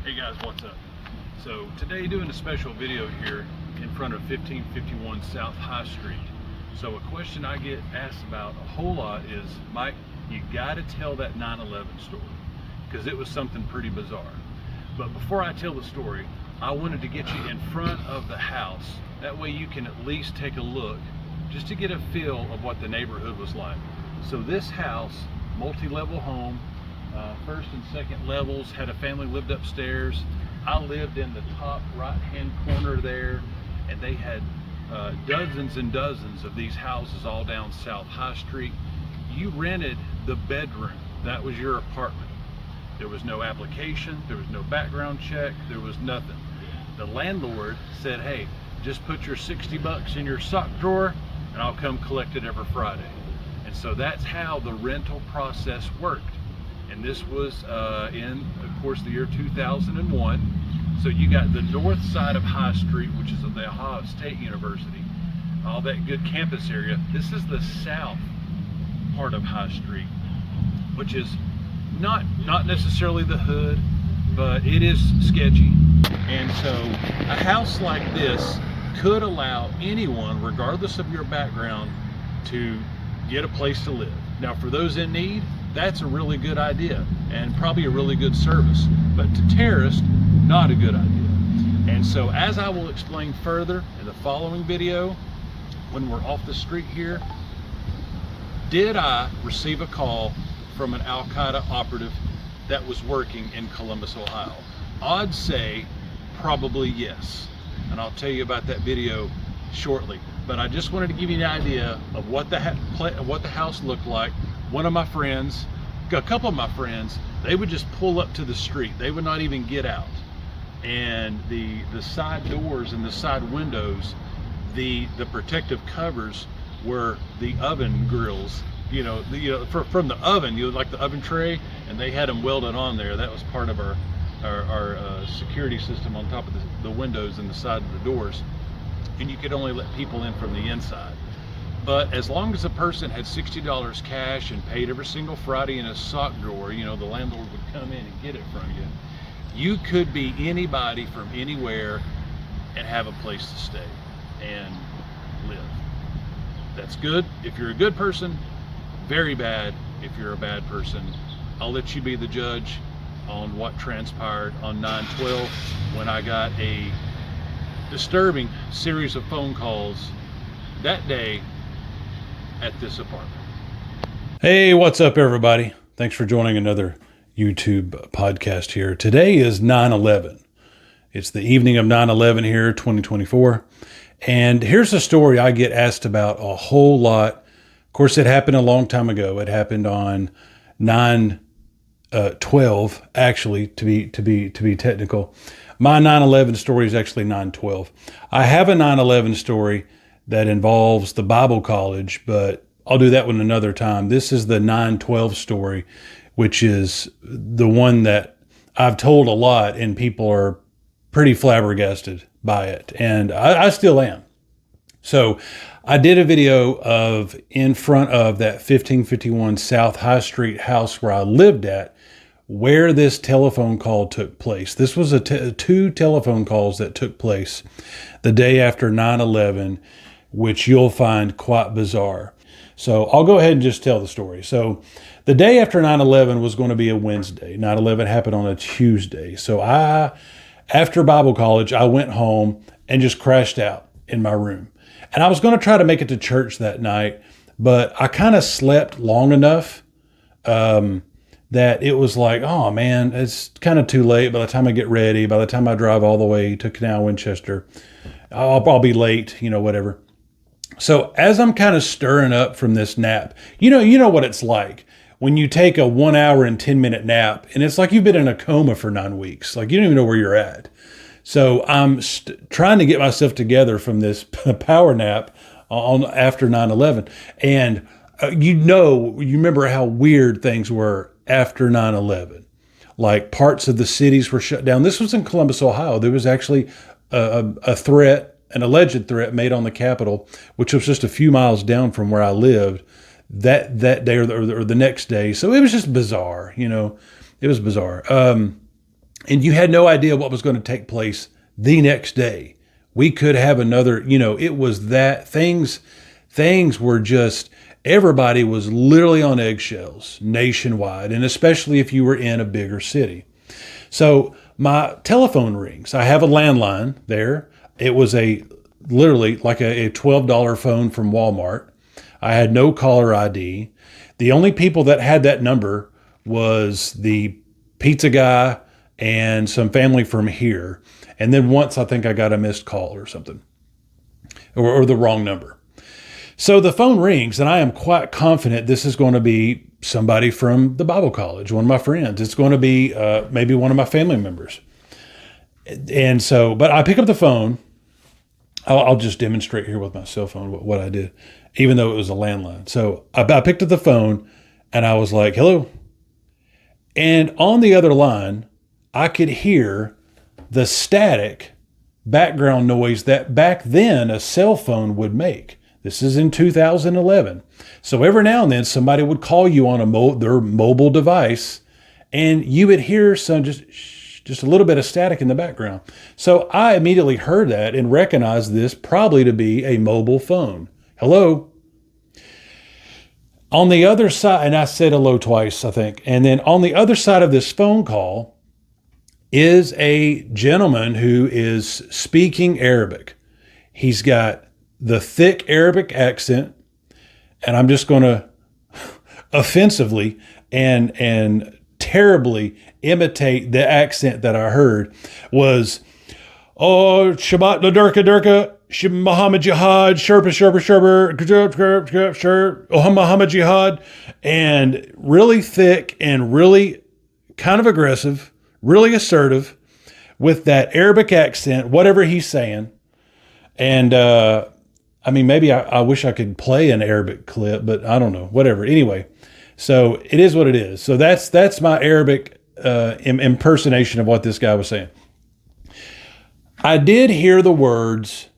Hey guys, what's up? So today doing a special video here in front of 1551 South High Street. So a question I get asked about a whole lot is, Mike, you got to tell that 9/11 story because it was something pretty bizarre. But before I tell the story, I wanted to get you in front of the house. That way you can at least take a look just to get a feel of what the neighborhood was like. So this house, multi-level home, first and second levels, had a family lived upstairs. I lived in the top right hand corner there, and they had dozens and dozens of these houses all down South High Street. You rented the bedroom. That was your apartment. There was no application, there was no background check, there was nothing. The landlord said, hey, just put your 60 bucks in your sock drawer and I'll come collect it every Friday. And so that's how the rental process worked. And this was in, of course, the year 2001. So you got the north side of High Street, which is the Ohio State University, all that good campus area. This is the south part of High Street, which is not necessarily the hood, but it is sketchy. And so a house like this could allow anyone, regardless of your background, to get a place to live. Now, for those in need, that's a really good idea and probably a really good service, but to terrorists, not a good idea. And so, as I will explain further in the following video, when we're off the street here, did I receive a call from an Al-qaeda operative that was working in Columbus, Ohio? Odds say probably yes, and I'll tell you about that video shortly. But I just wanted to give you an idea of what the house looked like. One of my friends, a couple of my friends, they would just pull up to the street. They would not even get out. And the side doors and the side windows, the protective covers were the oven grills. From the oven, like the oven tray, and they had them welded on there. That was part of our security system on top of the windows and the side of the doors. And you could only let people in from the inside. But as long as a person had $60 cash and paid every single Friday in a sock drawer, the landlord would come in and get it from you. You could be anybody from anywhere and have a place to stay and live. That's good if you're a good person, very bad if you're a bad person. I'll let you be the judge on what transpired on 9/12 when I got a disturbing series of phone calls that day at this apartment. Hey, what's up, everybody? Thanks for joining another YouTube podcast here. Today is 9/11. It's the evening of 9/11 here, 2024. And here's a story I get asked about a whole lot. Of course, it happened a long time ago. It happened on 9/12, actually, to be technical. My 9/11 story is actually 9/12. I have a 9/11 story that involves the Bible college, but I'll do that one another time. This is the 9/12 story, which is the one that I've told a lot, and people are pretty flabbergasted by it, and I still am. So I did a video of in front of that 1551 South High Street house where I lived at, where this telephone call took place. This was two telephone calls that took place the day after 9/11, which you'll find quite bizarre. So I'll go ahead and just tell the story. So the day after 9/11 was going to be a Wednesday. 9/11 happened on a Tuesday. So after Bible college, I went home and just crashed out in my room. And I was going to try to make it to church that night, but I kind of slept long enough that it was like, oh man, it's kind of too late. By the time I get ready, by the time I drive all the way to Canal Winchester, I'll be late, whatever. So as I'm kind of stirring up from this nap, you know what it's like when you take a 1 hour and 10-minute nap, and it's like you've been in a coma for 9 weeks. Like you don't even know where you're at. So I'm trying to get myself together from this power nap after 9/11. And you remember how weird things were after 9/11. Like parts of the cities were shut down. This was in Columbus, Ohio. There was actually a threat, an alleged threat made on the Capitol, which was just a few miles down from where I lived that day or the next day. So it was just bizarre, It was bizarre. and you had no idea what was going to take place the next day. We could have another, it was that things were just, everybody was literally on eggshells nationwide, and especially if you were in a bigger city. So my telephone rings. I have a landline there. It was literally like a $12 phone from Walmart. I had no caller ID. The only people that had that number was the pizza guy and some family from here. And then once I think I got a missed call or something, or the wrong number. So the phone rings, and I am quite confident this is going to be somebody from the Bible college, one of my friends. It's going to be maybe one of my family members. And so, but I pick up the phone. I'll just demonstrate here with my cell phone what I did, even though it was a landline. So I picked up the phone, and I was like, hello. And on the other line, I could hear the static background noise that back then a cell phone would make. This is in 2011. So every now and then somebody would call you on their mobile device, and you would hear some just a little bit of static in the background. So I immediately heard that and recognized this probably to be a mobile phone. Hello. On the other side, and I said hello twice, I think. And then on the other side of this phone call is a gentleman who is speaking Arabic. He's got the thick Arabic accent, and I'm just going to offensively and terribly imitate the accent that I heard was, oh, Shabbat Durka Durka, Muhammad Jihad, Sherpa oh, Muhammad Jihad, and really thick and really kind of aggressive, really assertive with that Arabic accent, whatever he's saying. And I mean, maybe I wish I could play an Arabic clip, but I don't know, whatever. Anyway, so it is what it is. So that's my Arabic impersonation of what this guy was saying. I did hear the words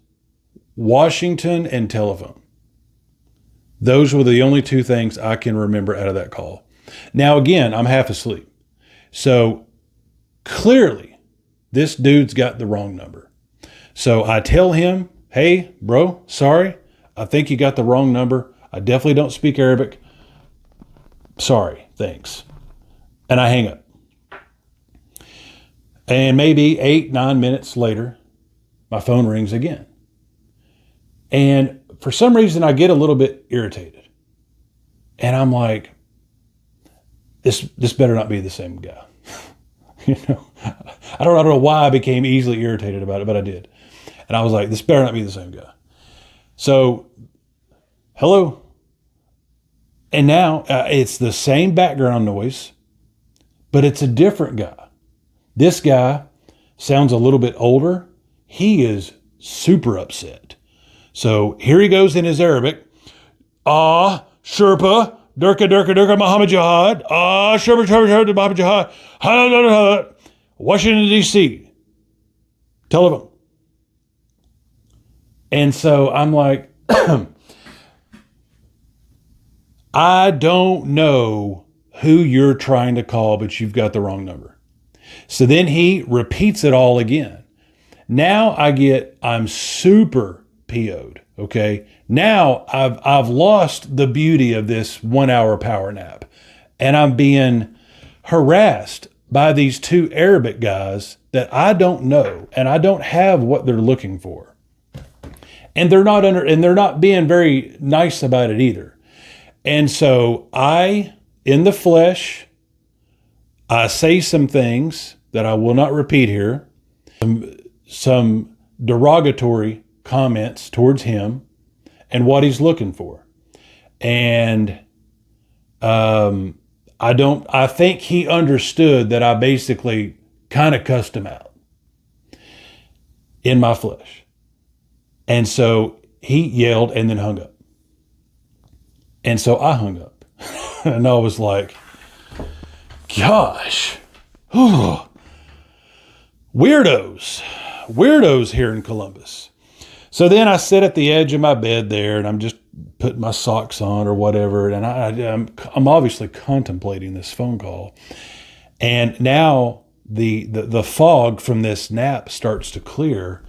Washington and telephone. Those were the only two things I can remember out of that call. Now, again, I'm half asleep. So clearly, this dude's got the wrong number. So I tell him, hey, bro, sorry. I think you got the wrong number. I definitely don't speak Arabic. Sorry, thanks. And I hang up. And maybe 8-9 minutes later, my phone rings again. And for some reason, I get a little bit irritated. And I'm like, this better not be the same guy. I don't know why I became easily irritated about it, but I did. And I was like, this better not be the same guy. So, hello. And now it's the same background noise, but it's a different guy. This guy sounds a little bit older. He is super upset. So here he goes in his Arabic. Ah, Sherpa, Durka, Durka, Durka, Muhammad Jihad. Ah, Sherpa, Sherpa, Sherpa, Muhammad Jihad. Washington, D.C. Telephone. And so I'm like, I don't know who you're trying to call, but you've got the wrong number. So then he repeats it all again. Now I'm super PO'd. Okay. Now I've lost the beauty of this 1 hour power nap, and I'm being harassed by these two Arabic guys that I don't know, and I don't have what they're looking for. And they're not being very nice about it either. And so in the flesh, I say some things that I will not repeat here, some derogatory comments towards him and what he's looking for. And I think he understood that I basically kind of cussed him out in my flesh. And so he yelled and then hung up. And so I hung up. And I was like, gosh, weirdos here in Columbus. So then I sit at the edge of my bed there, and I'm just putting my socks on or whatever. And I'm obviously contemplating this phone call. And now the fog from this nap starts to clear,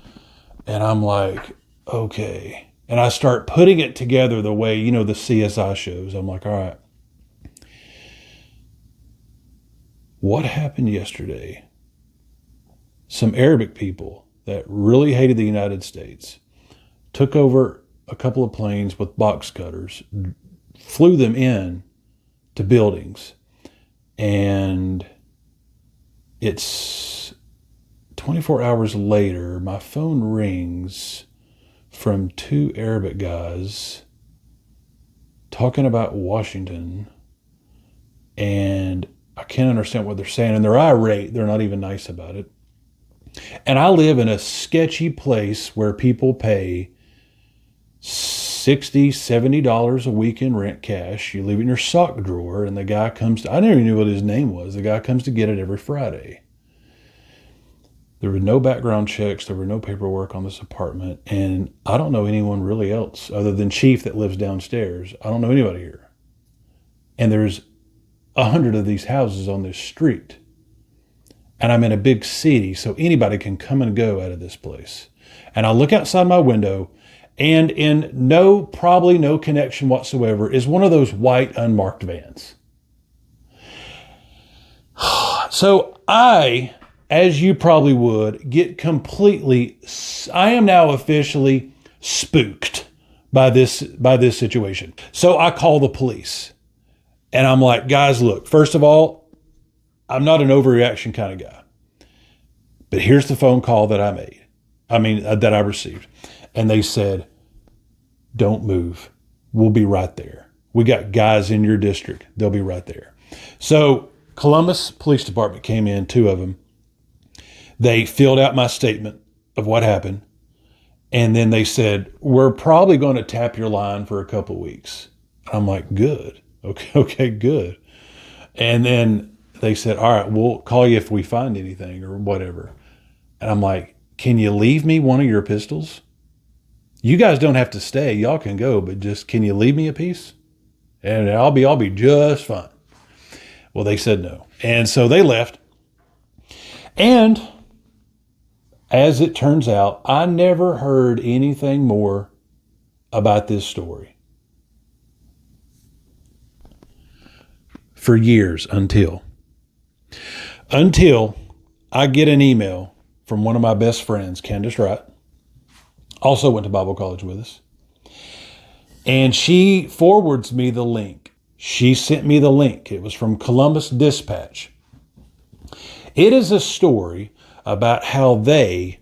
and I'm like, okay. And I start putting it together the way, you know, the CSI shows. I'm like, all right, what happened yesterday? Some Arabic people that really hated the United States took over a couple of planes with box cutters, flew them in to buildings, and it's 24 hours later, my phone rings from two Arabic guys talking about Washington, and I can't understand what they're saying, and they're irate. They're not even nice about it. And I live in a sketchy place where people pay $60, $70 a week in rent cash. You leave it in your sock drawer, and the guy comes to, I never even knew what his name was. The guy comes to get it every Friday. There were no background checks. There were no paperwork on this apartment. And I don't know anyone really else other than Chief that lives downstairs. I don't know anybody here. And there's 100 of these houses on this street. And I'm in a big city, so anybody can come and go out of this place. And I look outside my window, and in probably no connection whatsoever, is one of those white unmarked vans. So I, as you probably would, get completely, I am now officially spooked by this situation. So I call the police, and I'm like, guys, look, first of all, I'm not an overreaction kind of guy, but here's the phone call that that I received. And they said, don't move. We'll be right there. We got guys in your district. They'll be right there. So Columbus Police Department came in, 2 of them. They filled out my statement of what happened. And then they said, we're probably going to tap your line for a couple of weeks. I'm like, good. Okay, good. And then they said, all right, we'll call you if we find anything or whatever. And I'm like, can you leave me one of your pistols? You guys don't have to stay. Y'all can go, but just, can you leave me a piece? And I'll be just fine. Well, they said no. And so they left. And as it turns out, I never heard anything more about this story for years until I get an email from one of my best friends, Candace Wright, also went to Bible college with us. And she forwards me the link. She sent me the link. It was from Columbus Dispatch. It is a story about how they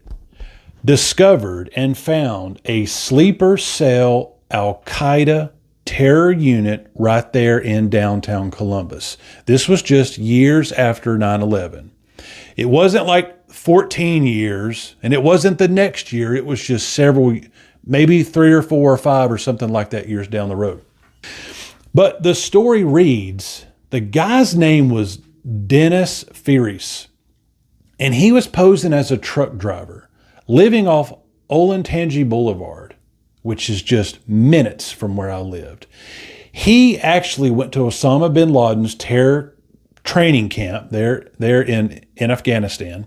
discovered and found a sleeper cell Al-qaeda terror unit right there in downtown Columbus. This was just years after 9/11. It wasn't like 14 years, and it wasn't the next year. It was just several, maybe 3 or 4 or 5 or something like that years down the road. But the story reads, the guy's name was Dennis Fieres, and he was posing as a truck driver, living off Olentangy Boulevard, which is just minutes from where I lived. He actually went to Osama bin Laden's terror training camp there in Afghanistan,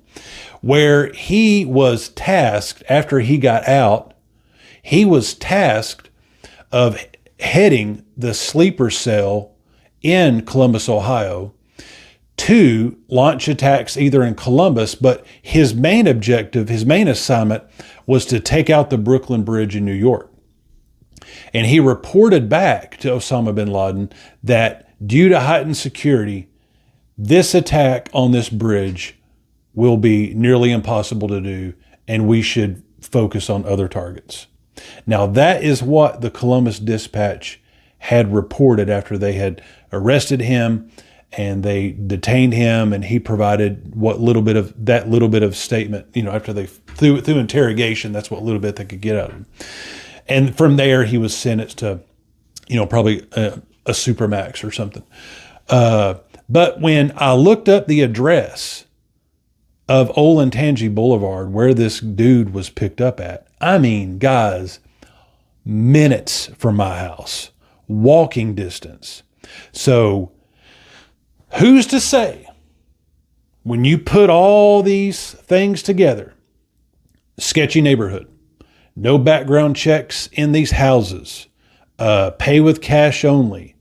where he was tasked, after he got out, he was tasked of heading the sleeper cell in Columbus, Ohio, to launch attacks either in Columbus, but his main objective, his main assignment was to take out the Brooklyn Bridge in New York. And he reported back to Osama bin Laden that due to heightened security, this attack on this bridge will be nearly impossible to do, and we should focus on other targets. Now, that is what the Columbus Dispatch had reported after they had arrested him and they detained him, and he provided what little bit of statement, after they through interrogation, that's what little bit they could get out of him. And from there, he was sentenced to, probably a supermax or something. But when I looked up the address of Olentangy Boulevard, where this dude was picked up at, I mean, guys, minutes from my house, walking distance. So who's to say when you put all these things together, sketchy neighborhood, no background checks in these houses, pay with cash only,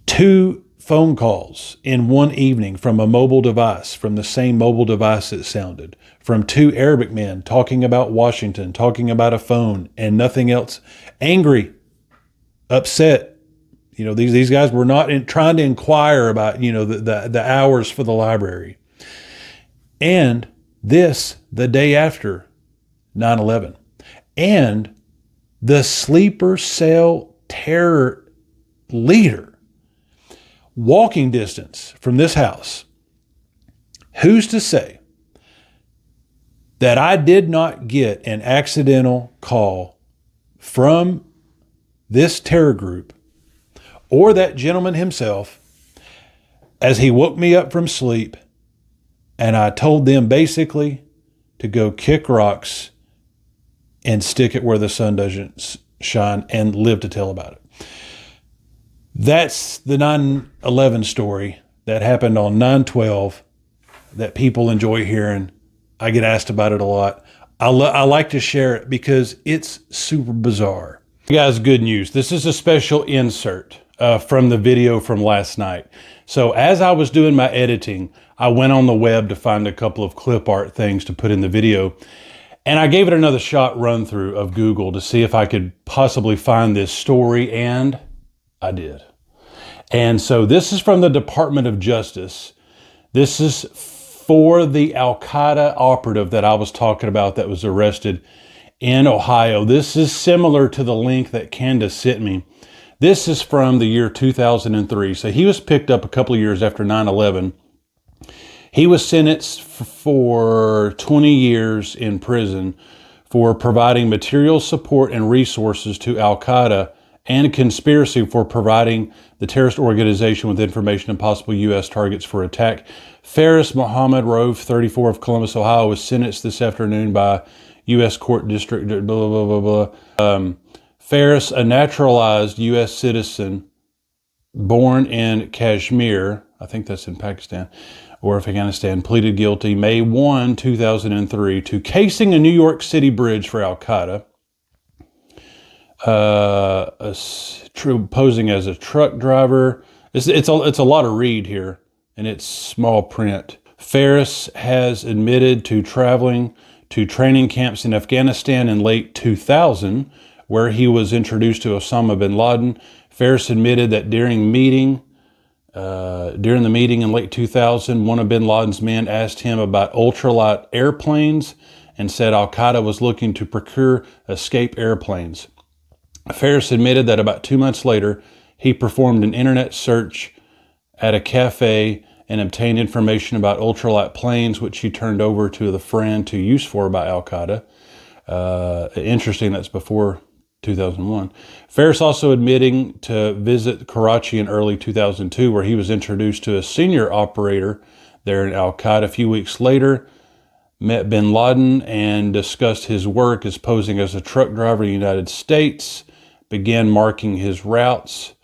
2 phone calls in one evening from a mobile device, from the same mobile device it sounded, from 2 Arabic men talking about Washington, talking about a phone and nothing else, angry, upset. These guys were not trying to inquire about, the hours for the library. And this, the day after 9/11. And the sleeper cell terror leader, walking distance from this house. Who's to say that I did not get an accidental call from this terror group or that gentleman himself as he woke me up from sleep, and I told them basically to go kick rocks and stick it where the sun doesn't shine and live to tell about it. That's the 9/11 story that happened on 9/12 that people enjoy hearing. I get asked about it a lot. I like to share it because it's super bizarre. Guys, good news. This is a special insert from the video from last night. So as I was doing my editing, I went on the web to find a couple of clip art things to put in the video. And I gave it another shot run through of Google to see if I could possibly find this story, and I did. And so this is from the Department of Justice. This is for the Al-qaeda operative that I was talking about that was arrested in Ohio. This is similar to the link that Candace sent me. This is from the year 2003. So he was picked up a couple of years after 9/11. He was sentenced for 20 years in prison for providing material support and resources to Al-Qaeda and conspiracy for providing the terrorist organization with information on possible U.S. targets for attack. Ferris Muhammad Rove, 34 of Columbus, Ohio, was sentenced this afternoon by U.S. Court District, blah, blah, blah, blah. Ferris, a naturalized U.S. citizen born in Kashmir, I think that's in Pakistan, or Afghanistan, pleaded guilty May 1, 2003 to casing a New York City bridge for Al-Qaeda, posing as a truck driver. It's a lot of read here, and it's small print. Ferris has admitted to traveling to training camps in Afghanistan in late 2000, where he was introduced to Osama bin Laden. Ferris admitted that during the meeting in late 2000, one of bin Laden's men asked him about ultralight airplanes and said Al-Qaeda was looking to procure escape airplanes. Ferris admitted that about 2 months later, he performed an internet search at a cafe and obtained information about ultralight planes, which he turned over to the friend to use for by Al-Qaeda. Interesting, that's before 2001. Ferris also admitting to visit Karachi in early 2002, where he was introduced to a senior operator there in Al-Qaeda. A few weeks later, met bin Laden and discussed his work as posing as a truck driver in the United States, began marking his routes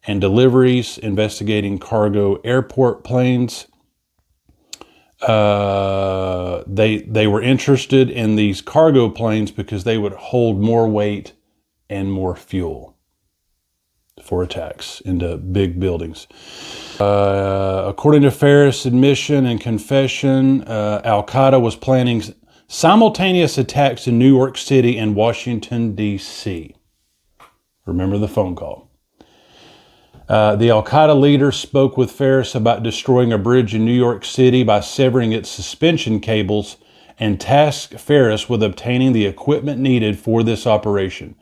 and deliveries, investigating cargo airport planes. They were interested in these cargo planes because they would hold more weight and more fuel for attacks into big buildings. According to Ferris' admission and confession, Al-Qaeda was planning simultaneous attacks in New York City and Washington, D.C. Remember the phone call. The Al-Qaeda leader spoke with Ferris about destroying a bridge in New York City by severing its suspension cables and tasked Ferris with obtaining the equipment needed for this operation.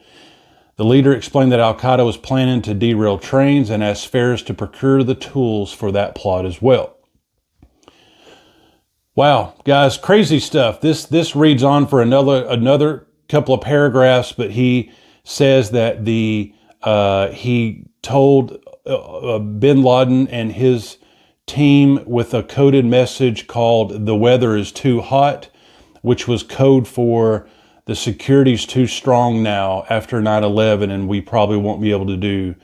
The leader explained that Al-Qaeda was planning to derail trains and asked Ferris to procure the tools for that plot as well. Wow, guys, crazy stuff. This reads on for another couple of paragraphs, but he says that he told bin Laden and his team with a coded message called "The weather is too hot," which was code for the security's too strong now after 9/11, and we probably won't be able to do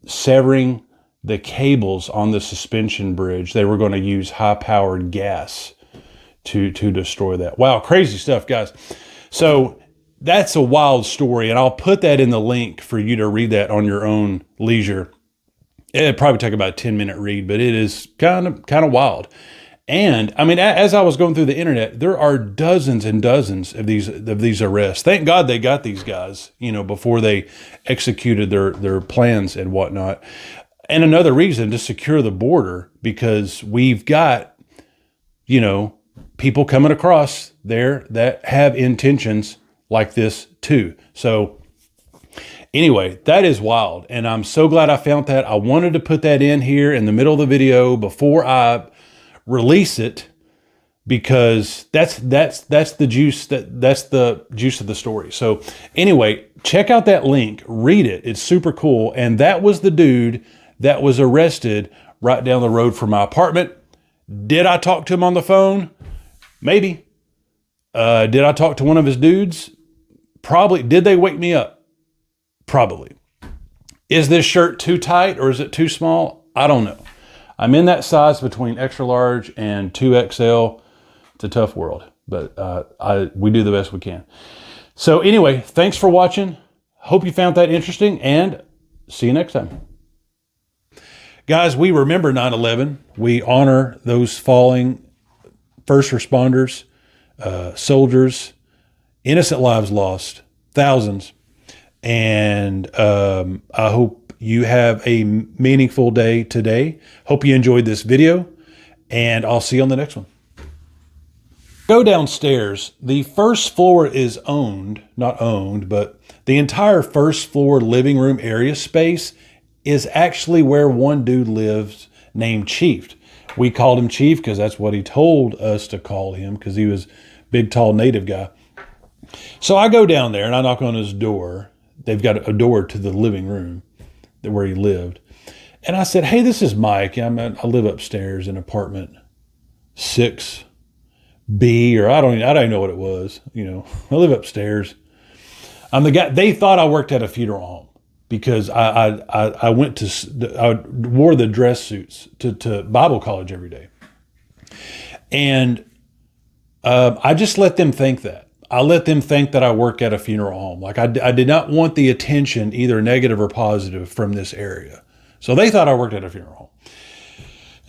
severing the cables on the suspension bridge. They were going to use high-powered gas to destroy that. Wow, crazy stuff, guys. So that's a wild story, and I'll put that in the link for you to read that on your own leisure. It'd probably take about a 10-minute read, but it is kind of wild. And I mean, as I was going through the internet, there are dozens and dozens of these arrests. Thank God they got these guys, before they executed their plans and whatnot. And another reason to secure the border, because we've got, people coming across there that have intentions like this too. So anyway, that is wild. And I'm so glad I found that. I wanted to put that in here in the middle of the video before I release it, because that's the juice that's the juice of the story. So anyway, check out that link, read it. It's super cool. And that was the dude that was arrested right down the road from my apartment. Did I talk to him on the phone? Maybe. Did I talk to one of his dudes? Probably. Did they wake me up? Probably. Is this shirt too tight or is it too small? I don't know. I'm in that size between extra large and 2XL. It's a tough world, but we do the best we can. So anyway, thanks for watching. Hope you found that interesting, and see you next time. Guys, we remember 9/11. We honor those falling first responders, soldiers, innocent lives lost, thousands. And I hope you have a meaningful day today. Hope you enjoyed this video, and I'll see you on the next one. Go downstairs. The first floor is not owned, but the entire first floor living room area space is actually where one dude lives named Chief. We called him Chief because that's what he told us to call him, because he was a big, tall native guy. So I go down there and I knock on his door. They've got a door to the living room where he lived. And I said, hey, this is Mike. I live upstairs in apartment 6B, or I don't even know what it was. I live upstairs. I'm the guy. They thought I worked at a funeral home because I wore the dress suits to Bible college every day. And I just let them think that. I let them think that I work at a funeral home. Like I did not want the attention, either negative or positive, from this area. So they thought I worked at a funeral home.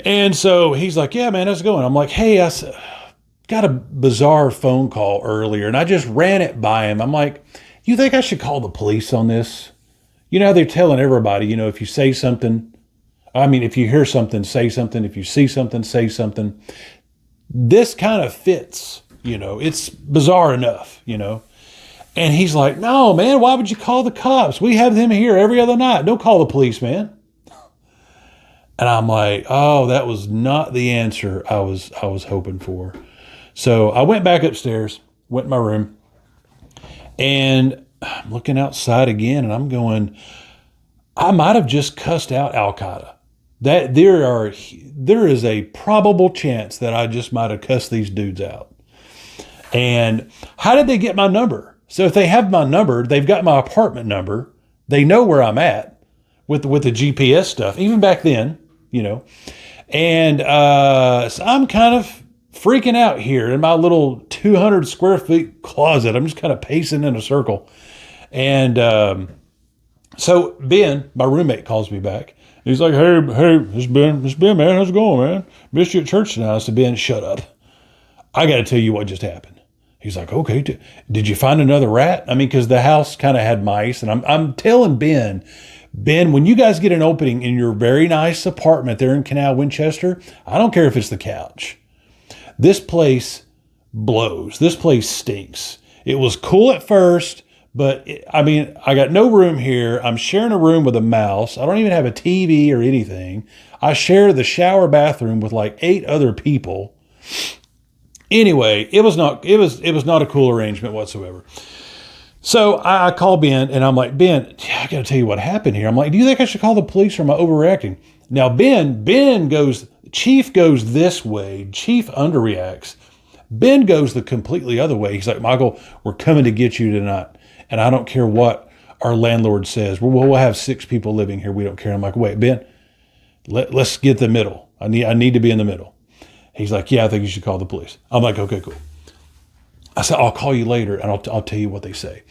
And so he's like, yeah, man, how's it going? I'm like, hey, I got a bizarre phone call earlier, and I just ran it by him. I'm like, you think I should call the police on this? You know how they're telling everybody, if you say something, if you hear something, say something. If you see something, say something. This kind of fits. It's bizarre enough, And he's like, no, man, why would you call the cops? We have them here every other night. Don't call the police, man. And I'm like, oh, that was not the answer I was hoping for. So I went back upstairs, went in my room, and I'm looking outside again, and I'm going, I might have just cussed out Al-qaeda. That there is a probable chance that I just might have cussed these dudes out. And how did they get my number? So if they have my number, they've got my apartment number. They know where I'm at with the GPS stuff, even back then, And so I'm kind of freaking out here in my little 200 square feet closet. I'm just kind of pacing in a circle. And so Ben, my roommate, calls me back. He's like, hey, it's Ben, man. How's it going, man? Missed you at church tonight. I said, Ben, shut up. I got to tell you what just happened. He's like, okay, did you find another rat? Because the house kind of had mice. And I'm telling Ben, when you guys get an opening in your very nice apartment there in Canal Winchester, I don't care if it's the couch. This place blows. This place stinks. It was cool at first, but I got no room here. I'm sharing a room with a mouse. I don't even have a TV or anything. I share the shower bathroom with like 8 other people. Anyway, it was not a cool arrangement whatsoever. So I call Ben and I'm like, Ben, I got to tell you what happened here. I'm like, do you think I should call the police or am I overreacting? Now Ben goes, Chief goes this way. Chief underreacts. Ben goes the completely other way. He's like, Michael, we're coming to get you tonight. And I don't care what our landlord says. We'll have 6 people living here. We don't care. I'm like, wait, Ben, Let's get the middle. I need to be in the middle. He's like, yeah, I think you should call the police. I'm like, okay, cool. I said, I'll call you later and I'll tell you what they say.